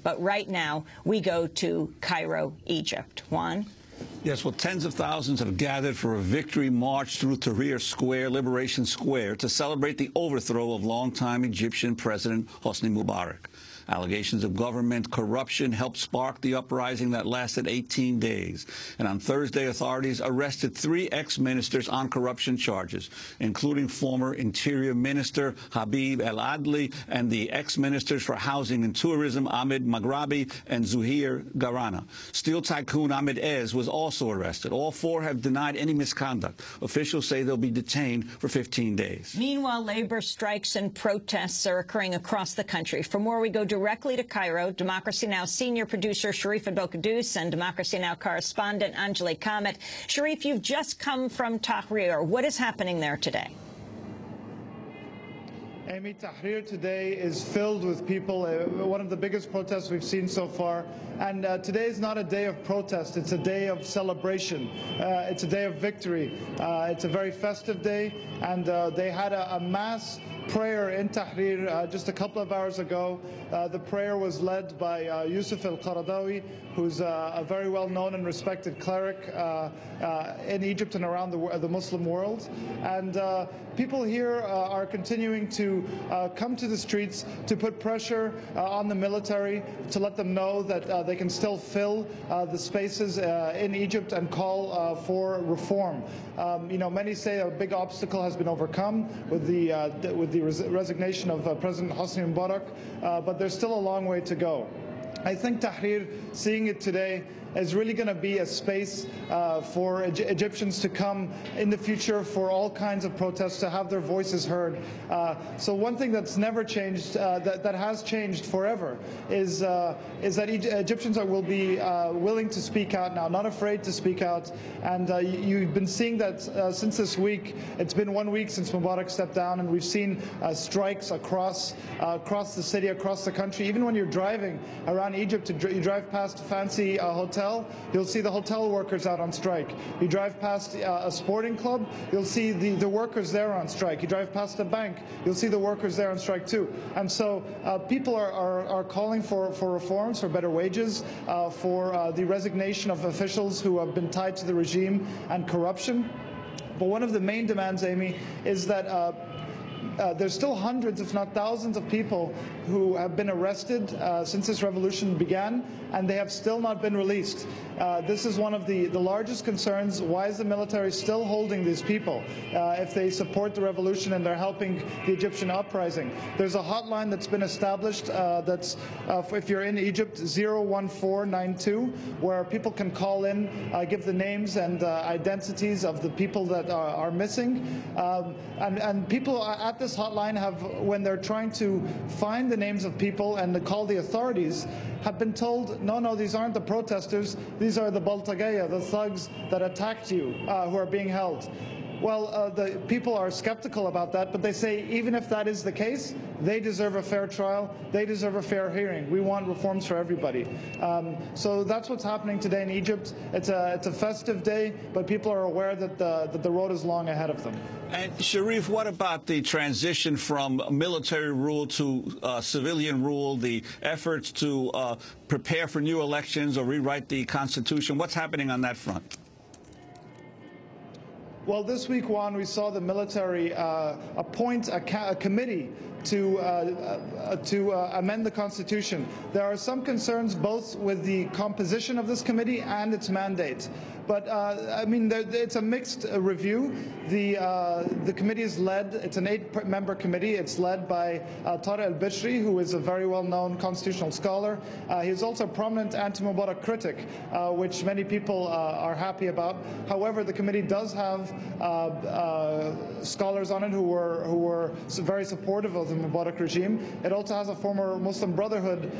But right now, we go to Cairo, Egypt. Juan? Yes, well, tens of thousands have gathered for a victory march through Tahrir Square, Liberation Square, to celebrate the overthrow of longtime Egyptian President Hosni Mubarak. Allegations of government corruption helped spark the uprising that lasted 18 days. And on Thursday, authorities arrested 3 ex-ministers on corruption charges, including former Interior Minister Habib El Adli and the ex-ministers for Housing and Tourism Ahmed Maghrabi and Zuhair Garana. Steel tycoon Ahmed Ez was also arrested. All 4 have denied any misconduct. Officials say they'll be detained for 15 days. Meanwhile, labor strikes and protests are occurring across the country. For more, we go directly to Cairo. Democracy Now! Senior producer Sharif Abdel Kouddous and Democracy Now! Correspondent Anjali Kamet. Sharif, you've just come from Tahrir. What is happening there today? Amy, Tahrir today is filled with people, one of the biggest protests we've seen so far. And today is not a day of protest, it's a day of celebration. It's a day of victory. It's a very festive day, and they had a mass prayer in Tahrir just a couple of hours ago. The prayer was led by Yusuf al-Qaradawi, who's a very well-known and respected cleric in Egypt and around the Muslim world. And people here are continuing to come to the streets to put pressure on the military, to let them know that they can still fill the spaces in Egypt and call for reform. You know, many say a big obstacle has been overcome with the resignation of President Hosni Mubarak, but there's still a long way to go. I think Tahrir, seeing it today, is really going to be a space for Egyptians to come in the future for all kinds of protests, to have their voices heard. So one thing that's never changed, that has changed forever, is that Egyptians will be willing to speak out now, not afraid to speak out. And you've been seeing that since this week. It's been 1 week since Mubarak stepped down, and we've seen strikes across the city, across the country. Even when you're driving around Egypt, you drive past a fancy hotel, you'll see the hotel workers out on strike. You drive past a sporting club, you'll see the workers there on strike. You drive past a bank, you'll see the workers there on strike too. And so people are calling for reforms, for better wages, for the resignation of officials who have been tied to the regime and corruption. But one of the main demands, Amy, is that there's still hundreds, if not thousands, of people who have been arrested since this revolution began, and they have still not been released. This is one of the largest concerns. Why is the military still holding these people if they support the revolution and they're helping the Egyptian uprising? There's a hotline that's been established that's, if you're in Egypt, 01492, where people can call in, give the names and identities of the people that are missing. And people at this hotline have, when they're trying to find the names of people and to call the authorities, have been told, no, these aren't the protesters, these are the Baltagaya, the thugs that attacked you, who are being held. Well, the people are skeptical about that, but they say even if that is the case, they deserve a fair trial, they deserve a fair hearing. We want reforms for everybody. So that's what's happening today in Egypt. It's a festive day, but people are aware that the road is long ahead of them. And Sharif, what about the transition from military rule to civilian rule, the efforts to prepare for new elections or rewrite the Constitution? What's happening on that front? Well, this week, Juan, we saw the military appoint a committee to amend the Constitution. There are some concerns both with the composition of this committee and its mandate. But, I mean, it's a mixed review. The committee is led, it's an 8-member committee. It's led by Tahrir al-Bishri, who is a very well-known constitutional scholar. He's also a prominent anti-Mubarak critic, which many people are happy about. However, the committee does have scholars on it who were very supportive of the Mubarak regime. It also has a former Muslim Brotherhood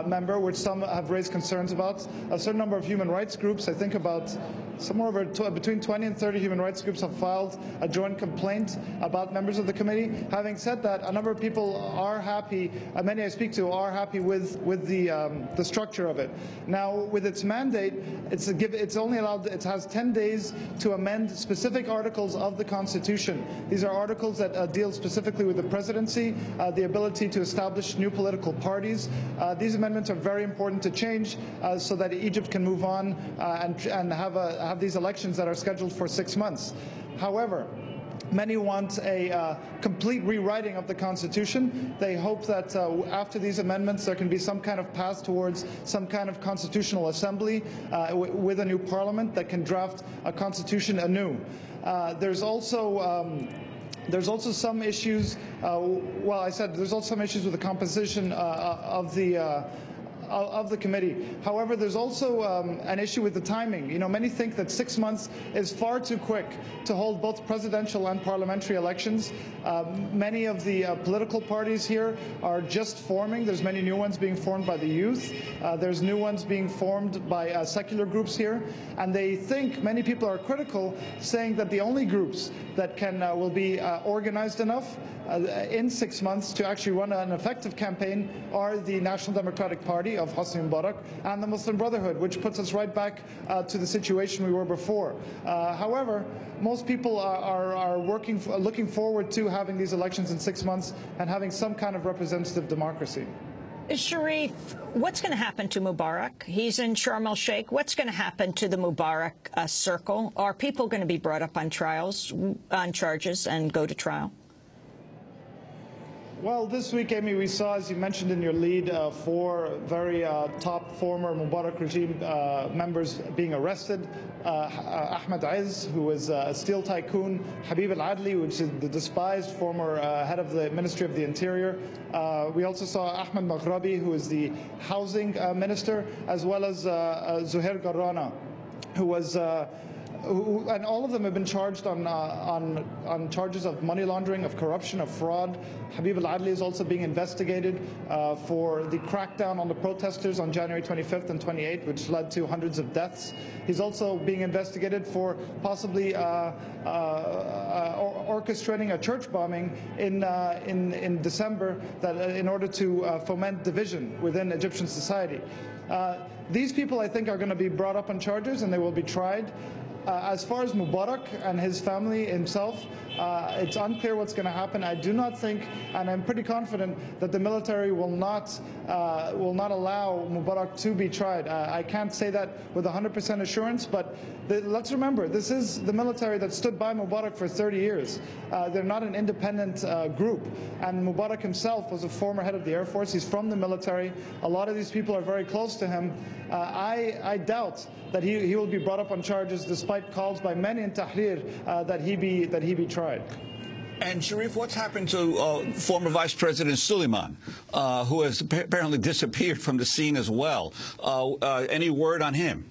member, which some have raised concerns about. A certain number of human rights groups, I think about between 20 and 30 human rights groups have filed a joint complaint about members of the committee. Having said that, a number of people are happy, many I speak to are happy with the structure of it. Now, with its mandate, it's only allowed, it has 10 days to amend specific articles of the Constitution. These are articles that deal specifically with the presidency, the ability to establish new political parties. These amendments are very important to change so that Egypt can move on and have these elections that are scheduled for 6 months. However, many want a complete rewriting of the Constitution. They hope that after these amendments there can be some kind of path towards some kind of constitutional assembly with a new parliament that can draft a constitution anew. There's also some issues. Well, I said there's also some issues with the composition of the committee. However, there's also an issue with the timing. You know, many think that 6 months is far too quick to hold both presidential and parliamentary elections. Many of the political parties here are just forming. There's many new ones being formed by the youth. There's new ones being formed by secular groups here. And they think, many people are critical, saying that the only groups that will be organized enough in 6 months to actually run an effective campaign are the National Democratic Party of Hosni Mubarak and the Muslim Brotherhood, which puts us right back to the situation we were before. However, most people are looking forward to having these elections in 6 months and having some kind of representative democracy. Sharif, what's going to happen to Mubarak? He's in Sharm el-Sheikh. What's going to happen to the Mubarak circle? Are people going to be brought up on charges and go to trial? Well, this week, Amy, we saw, as you mentioned in your lead, 4 very top former Mubarak regime members being arrested. Ahmed Izz, who was a steel tycoon, Habib al-Adli, which is the despised former head of the Ministry of the Interior. We also saw Ahmed Maghrabi, who is the housing minister, as well as Zuhair Garrana, who was and all of them have been charged on charges of money laundering, of corruption, of fraud. Habib al-Adli is also being investigated for the crackdown on the protesters on January 25th and 28th, which led to hundreds of deaths. He's also being investigated for possibly orchestrating a church bombing in December in order to foment division within Egyptian society. These people, I think, are going to be brought up on charges and they will be tried. As far as Mubarak and his family himself, it's unclear what's going to happen. I do not think, and I'm pretty confident, that the military will not allow Mubarak to be tried. I can't say that with 100% assurance, but let's remember, this is the military that stood by Mubarak for 30 years. They're not an independent group. And Mubarak himself was a former head of the Air Force. He's from the military. A lot of these people are very close to him. I doubt that he will be brought up on charges, despite calls by many in Tahrir that he be tried. And Sharif, what's happened to former Vice President Suleiman, who has apparently disappeared from the scene as well? Any word on him?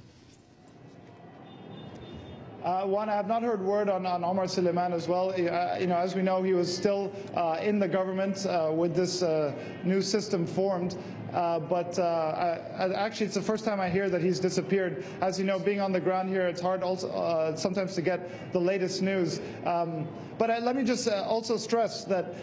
One, I have not heard word on Omar Suleiman as well. You know, as we know, he was still in the government with this new system formed. But actually, it's the first time I hear that he's disappeared. As you know, being on the ground here, it's hard also sometimes to get the latest news. But let me just also stress that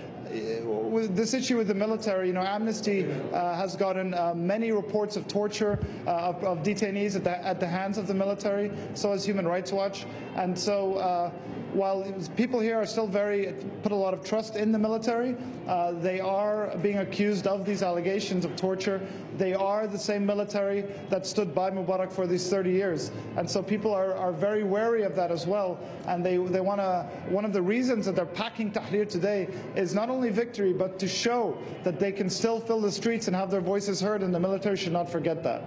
with this issue with the military, you know, Amnesty has gotten many reports of torture of detainees at the hands of the military. So has Human Rights Watch. And so while people here are still put a lot of trust in the military, they are being accused of these allegations of torture. They are the same military that stood by Mubarak for these 30 years. And so people are very wary of that as well. And they want to, one of the reasons that they're packing Tahrir today is not only victory, but to show that they can still fill the streets and have their voices heard, and the military should not forget that.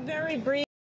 Very brief.